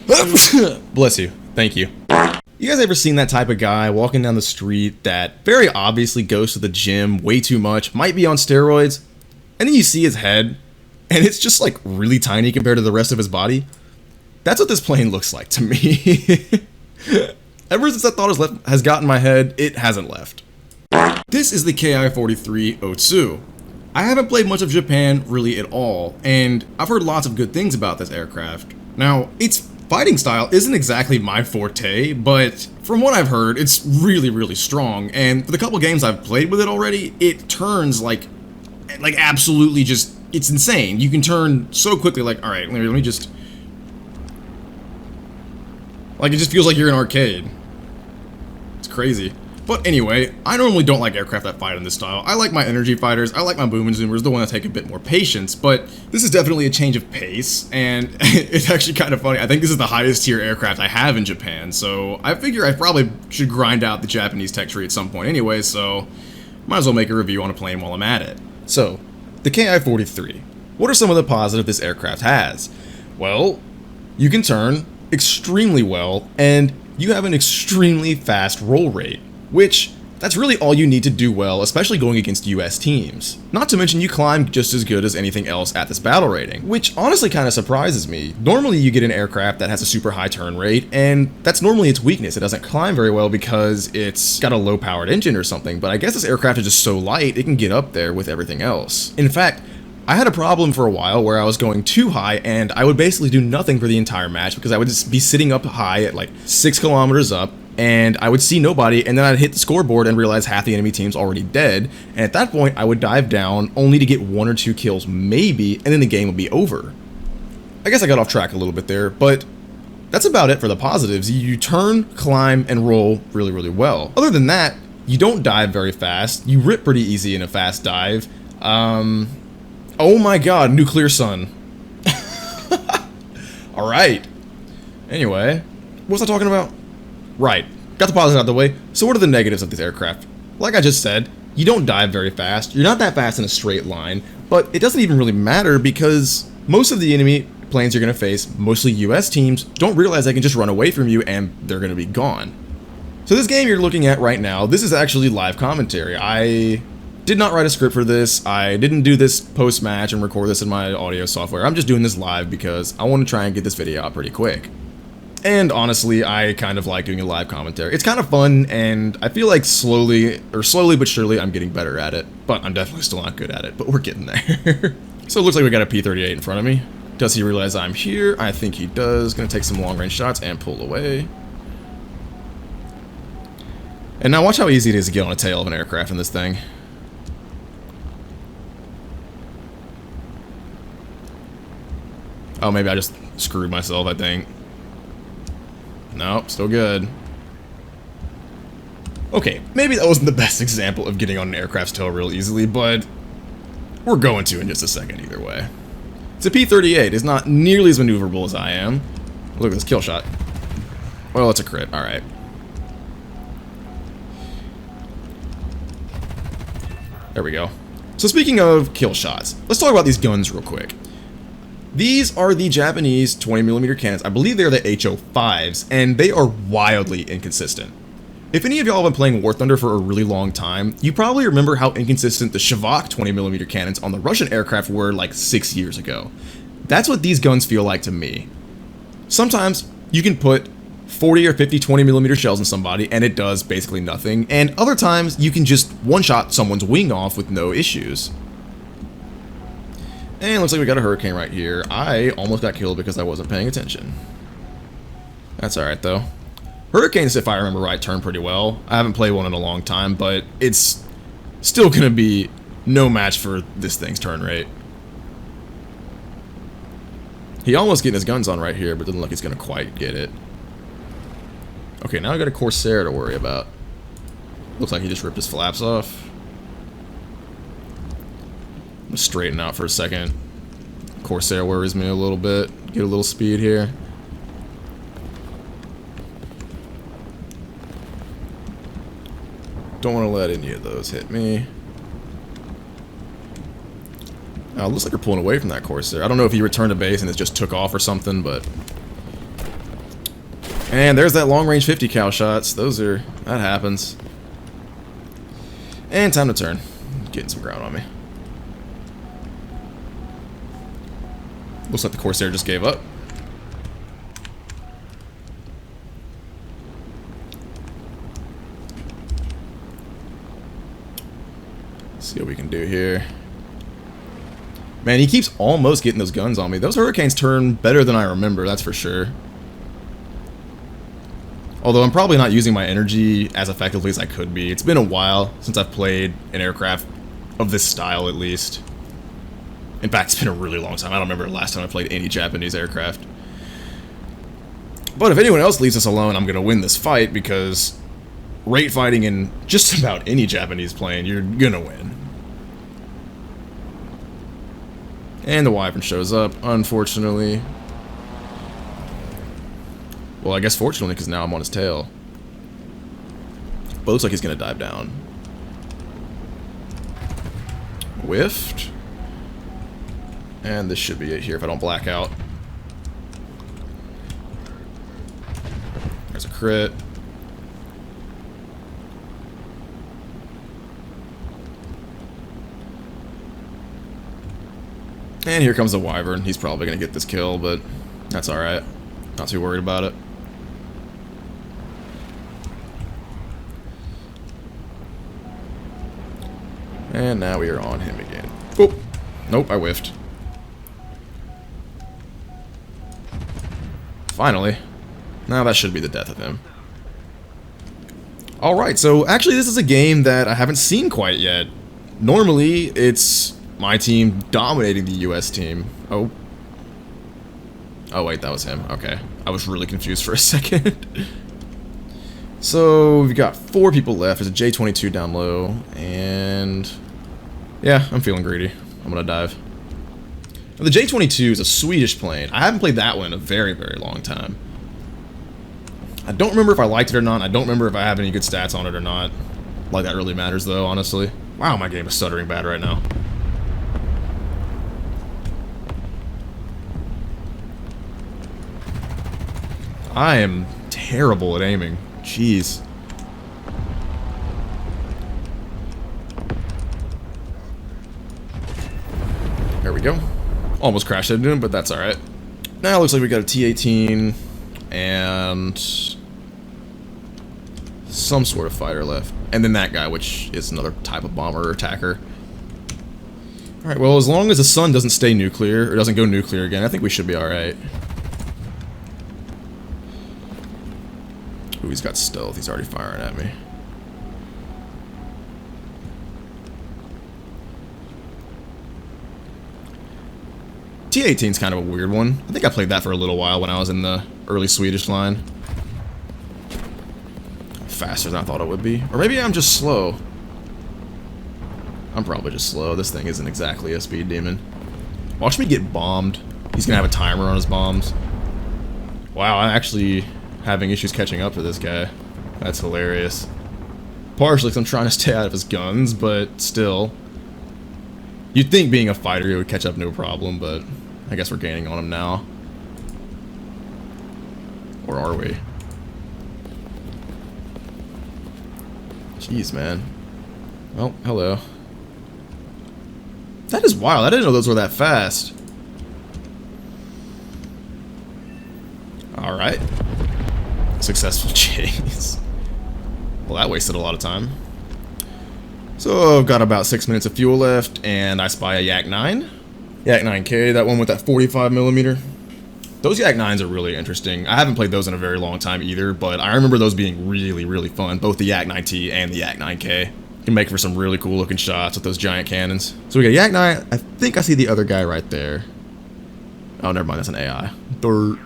Bless you. Thank you. You guys ever seen that type of guy walking down the street that very obviously goes to the gym way too much, might be on steroids, and then you see his head, and it's just like really tiny compared to the rest of his body? That's what this plane looks like to me. Ever since that thought has gotten my head, it hasn't left. This is the Ki-43 Otsu. I haven't played much of Japan really at all, and I've heard lots of good things about this aircraft. Now, its fighting style isn't exactly my forte, but from what I've heard, it's really, really strong, and for the couple games I've played with it already, it turns like absolutely just, it's insane. You can turn so quickly, like, alright, let me just... Like, it just feels like you're in an arcade. It's crazy. But anyway, I normally don't like aircraft that fight in this style. I like my energy fighters, I like my boom and zoomers, the one that take a bit more patience, but this is definitely a change of pace, and it's actually kind of funny. I think this is the highest tier aircraft I have in Japan, so I figure I probably should grind out the Japanese tech tree at some point anyway, so might as well make a review on a plane while I'm at it. So, the Ki-43. What are some of the positives this aircraft has? Well, you can turn extremely well, and you have an extremely fast roll rate, which that's really all you need to do well, especially going against US teams. Not to mention you climb just as good as anything else at this battle rating, which honestly kind of surprises me. Normally you get an aircraft that has a super high turn rate, and that's normally its weakness. It doesn't climb very well because it's got a low powered engine or something, but I guess this aircraft is just so light it can get up there with everything else. In fact, I had a problem for a while where I was going too high and I would basically do nothing for the entire match because I would just be sitting up high at like 6 kilometers up, and I would see nobody, and then I'd hit the scoreboard and realize half the enemy team's already dead, and at that point I would dive down only to get 1 or 2 kills maybe, and then the game would be over. I guess I got off track a little bit there, but that's about it for the positives. You turn, climb, and roll really, really well. Other than that, you don't dive very fast, you rip pretty easy in a fast dive. Oh my god, nuclear sun. Alright. Anyway, what was I talking about? Right, got the positives out of the way, so what are the negatives of this aircraft? Like I just said, you don't dive very fast, you're not that fast in a straight line, but it doesn't even really matter because most of the enemy planes you're going to face, mostly US teams, don't realize they can just run away from you and they're going to be gone. So this game you're looking at right now, this is actually live commentary. I did not write a script for this, I didn't do this post-match and record this in my audio software, I'm just doing this live because I want to try and get this video out pretty quick. And honestly, I kind of like doing a live commentary. It's kind of fun, and I feel like slowly but surely, I'm getting better at it. But I'm definitely still not good at it, but we're getting there. So it looks like we got a P-38 in front of me. Does he realize I'm here? I think he does. Gonna take some long-range shots and pull away. And now watch how easy it is to get on a tail of an aircraft in this thing. Oh, maybe I just screwed myself, I think. Nope, still good. Okay, maybe that wasn't the best example of getting on an aircraft's tail real easily, but we're going to in just a second either way. It's a P-38, it's not nearly as maneuverable as I am. Look at this kill shot. Well, it's a crit, alright. There we go. So speaking of kill shots, let's talk about these guns real quick. These are the Japanese 20mm cannons. I believe they're the HO5s, and they are wildly inconsistent. If any of y'all have been playing War Thunder for a really long time, you probably remember how inconsistent the Shavak 20mm cannons on the Russian aircraft were like 6 years ago. That's what these guns feel like to me. Sometimes you can put 40 or 50 20mm shells in somebody and it does basically nothing, and other times you can just one-shot someone's wing off with no issues. And looks like we got a Hurricane right here. I almost got killed because I wasn't paying attention. That's alright though. Hurricanes, if I remember right, turn pretty well. I haven't played one in a long time, but it's still gonna be no match for this thing's turn rate. He almost getting his guns on right here, but doesn't look like he's gonna quite get it. Okay, now I got a Corsair to worry about. Looks like he just ripped his flaps off. I'm gonna straighten out for a second. Corsair worries me a little bit. Get a little speed here. Don't want to let any of those hit me. Oh, it looks like we're pulling away from that Corsair. I don't know if he returned to base and it just took off or something, but And there's that long-range 50 cal shots. That happens. And time to turn. Getting some ground on me. Looks like the Corsair just gave up. Let's see what we can do here. Man, he keeps almost getting those guns on me. Those Hurricanes turn better than I remember, that's for sure. Although I'm probably not using my energy as effectively as I could be. It's been a while since I've played an aircraft of this style, at least. In fact, it's been a really long time. I don't remember the last time I played any Japanese aircraft. But if anyone else leaves us alone, I'm going to win this fight, because rate fighting in just about any Japanese plane, you're going to win. And the Wyvern shows up, unfortunately. Well, I guess fortunately, because now I'm on his tail. But it looks like he's going to dive down. Whiffed. And this should be it here if I don't black out. There's a crit. And here comes the Wyvern. He's probably going to get this kill, but that's alright. Not too worried about it. And now we are on him again. Oh! Nope, I whiffed. Finally. Now that should be the death of him. Alright, so actually this is a game that I haven't seen quite yet. Normally, it's my team dominating the US team. Oh. Oh wait, that was him. Okay. I was really confused for a second. So, we've got 4 people left. There's a J-22 down low, and yeah, I'm feeling greedy. I'm gonna dive. Now, the J-22 is a Swedish plane. I haven't played that one in a very, very long time. I don't remember if I liked it or not. I don't remember if I have any good stats on it or not. Like that really matters though, honestly. Wow, my game is stuttering bad right now. I am terrible at aiming. Jeez. There we go. Almost crashed into him, but that's alright. Now it looks like we got a T-18 and some sort of fighter left. And then that guy, which is another type of bomber or attacker. Alright, well, as long as the sun doesn't stay nuclear, or doesn't go nuclear again, I think we should be alright. Ooh, he's got stealth. He's already firing at me. T-18's kind of a weird one. I think I played that for a little while when I was in the early Swedish line. Faster than I thought it would be. Or maybe I'm just slow. I'm probably just slow. This thing isn't exactly a speed demon. Watch me get bombed. He's gonna have a timer on his bombs. Wow, I'm actually having issues catching up to this guy. That's hilarious. Partially because I'm trying to stay out of his guns, but still. You'd think being a fighter he would catch up no problem, but I guess we're gaining on him now. Or are we? Jeez, man. Well, hello. That is wild. I didn't know those were that fast. Alright. Successful chase. Well, that wasted a lot of time. So, I've got about 6 minutes of fuel left, and I spy a Yak-9. Yak-9K, that one with that 45mm. Those Yak-9s are really interesting. I haven't played those in a very long time either, but I remember those being really, really fun. Both the Yak-9T and the Yak-9K. You can make for some really cool looking shots with those giant cannons. So we got Yak-9. I think I see the other guy right there. Oh, never mind, that's an AI. Dirt.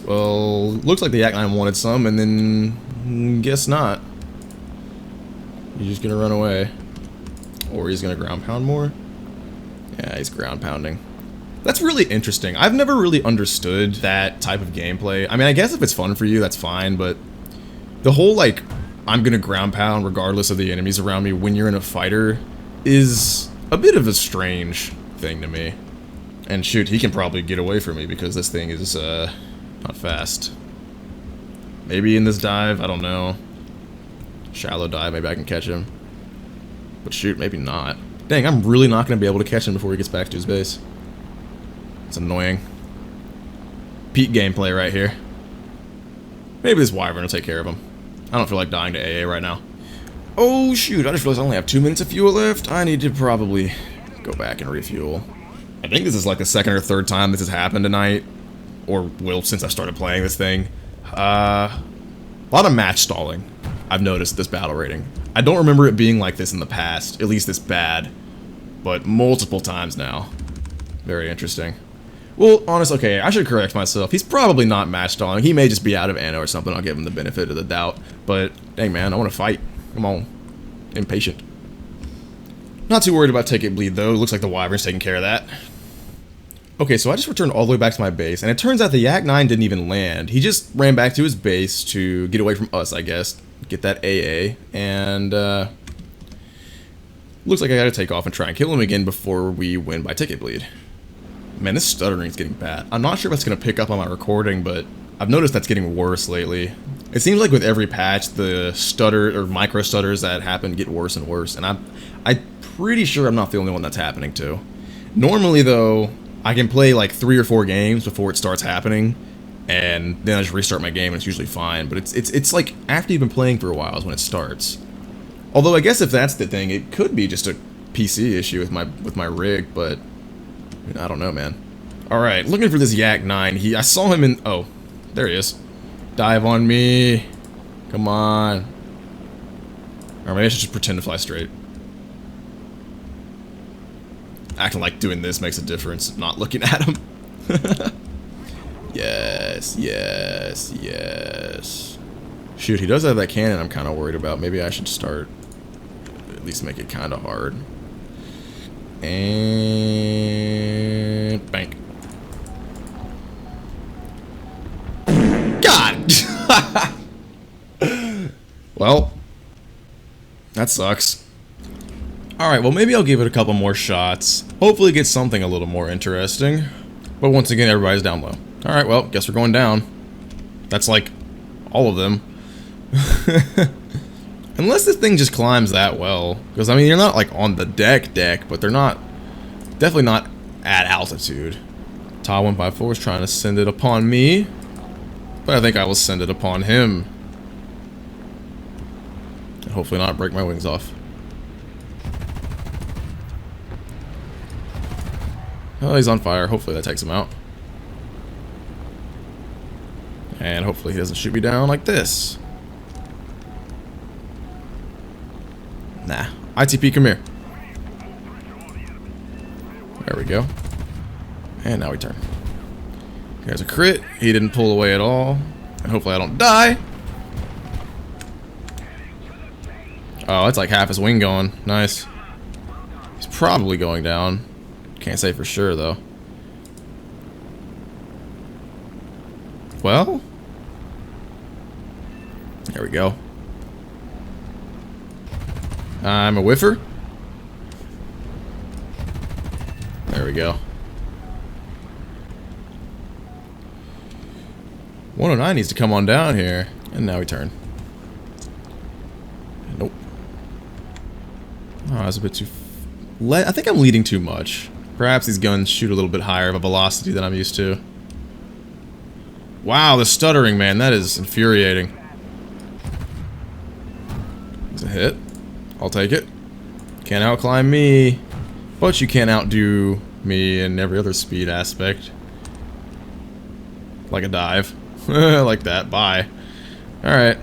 Well, looks like the Yak-9 wanted some, and then guess not. He's just gonna run away. Or he's gonna ground pound more. Yeah, he's ground pounding. That's really interesting. I've never really understood that type of gameplay. I mean, I guess if it's fun for you, that's fine, but the whole, like, I'm gonna ground pound regardless of the enemies around me when you're in a fighter is a bit of a strange thing to me. And shoot, he can probably get away from me because this thing is, not fast. Maybe in this dive, I don't know. Shallow dive, maybe I can catch him. But shoot, maybe not. Dang, I'm really not going to be able to catch him before he gets back to his base. It's annoying. Peak gameplay right here. Maybe this wyvern will take care of him. I don't feel like dying to AA right now. Oh shoot, I just realized I only have 2 minutes of fuel left. I need to probably go back and refuel. I think this is like the second or third time this has happened tonight. Or will since I started playing this thing. A lot of match stalling, I've noticed this battle rating. I don't remember it being like this in the past, at least this bad. But multiple times now. Very interesting. Well, honestly, okay, I should correct myself. He's probably not match stalling. He may just be out of ammo or something. I'll give him the benefit of the doubt. But, dang man, I want to fight. Come on. Impatient. Not too worried about ticket bleed, though. Looks like the wyvern's taking care of that. Okay, so I just returned all the way back to my base, and it turns out the Yak-9 didn't even land. He just ran back to his base to get away from us, I guess. Get that AA, and, looks like I gotta take off and try and kill him again before we win by ticket bleed. Man, this stuttering's getting bad. I'm not sure if that's gonna pick up on my recording, but I've noticed that's getting worse lately. It seems like with every patch, the stutter, or micro stutters that happen get worse and worse, and I'm pretty sure I'm not the only one that's happening to. Normally, though, I can play like 3 or 4 games before it starts happening, and then I just restart my game and it's usually fine. But it's like after you've been playing for a while is when it starts. Although I guess if that's the thing, it could be just a PC issue with my rig, but I don't know, man. All right, looking for this Yak-9. I saw him in. Oh, there he is. Dive on me. Come on. Or maybe I should just pretend to fly straight. Acting like doing this makes a difference, not looking at him. Yes, yes, yes. Shoot, he does have that cannon I'm kind of worried about. Maybe I should start, at least make it kind of hard. And bank. God! Well, that sucks. Alright, well maybe I'll give it a couple more shots. Hopefully get something a little more interesting. But once again, everybody's down low. Alright, well, guess we're going down. That's like all of them. Unless this thing just climbs that well. Because, I mean, you're not like on the deck, but they're not... Definitely not at altitude. Ta 154 is trying to send it upon me. But I think I will send it upon him. And hopefully not break my wings off. Oh, he's on fire. Hopefully that takes him out. And hopefully he doesn't shoot me down like this. Nah. ITP, come here. There we go. And now we turn. There's a crit. He didn't pull away at all. And hopefully I don't die. Oh, that's like half his wing gone. Nice. He's probably going down. Can't say for sure, though. Well, there we go. I'm a whiffer. There we go. 109 needs to come on down here. And now we turn. Nope. Oh, that's a bit too... I think I'm leading too much. Perhaps these guns shoot a little bit higher of a velocity than I'm used to. Wow, the stuttering, man. That is infuriating. It's a hit. I'll take it. Can't outclimb me. But you can't outdo me in every other speed aspect. Like a dive. Like that. Bye. Alright.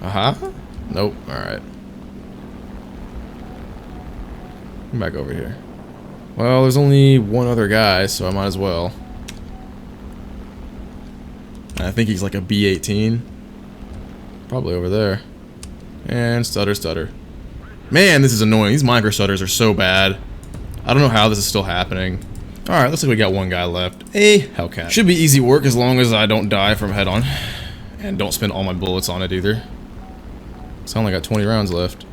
Aha. Nope. Alright. Come back over here. Well, there's only one other guy, so I might as well. I think he's like a B-18. Probably over there. And stutter. Man, this is annoying. These micro stutters are so bad. I don't know how this is still happening. Alright, looks like we got one guy left. A Hellcat. Should be easy work as long as I don't die from head on. And don't spend all my bullets on it either. So I only got 20 rounds left.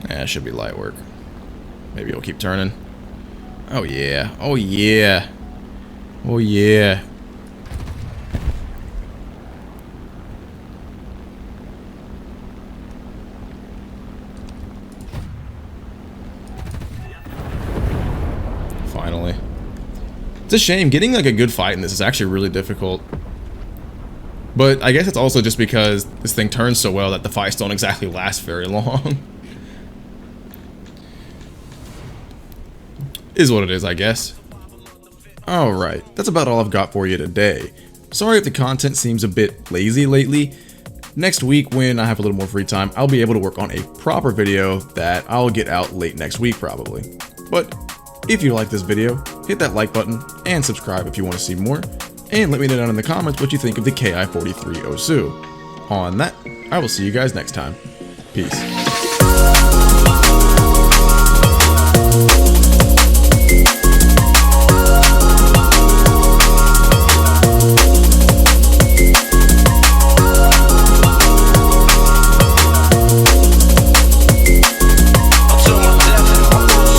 Yeah, it should be light work. Maybe it'll keep turning. Oh yeah. Oh yeah. Oh yeah. Finally. It's a shame. Getting like a good fight in this is actually really difficult. But I guess it's also just because this thing turns so well that the fights don't exactly last very long. Is what it is, I guess. Alright, that's about all I've got for you today. Sorry if the content seems a bit lazy lately. Next week, when I have a little more free time, I'll be able to work on a proper video that I'll get out late next week probably. But if you like this video, hit that like button and subscribe if you want to see more. And let me know down in the comments what you think of the Ki-43 Otsu. On that, I will see you guys next time. Peace.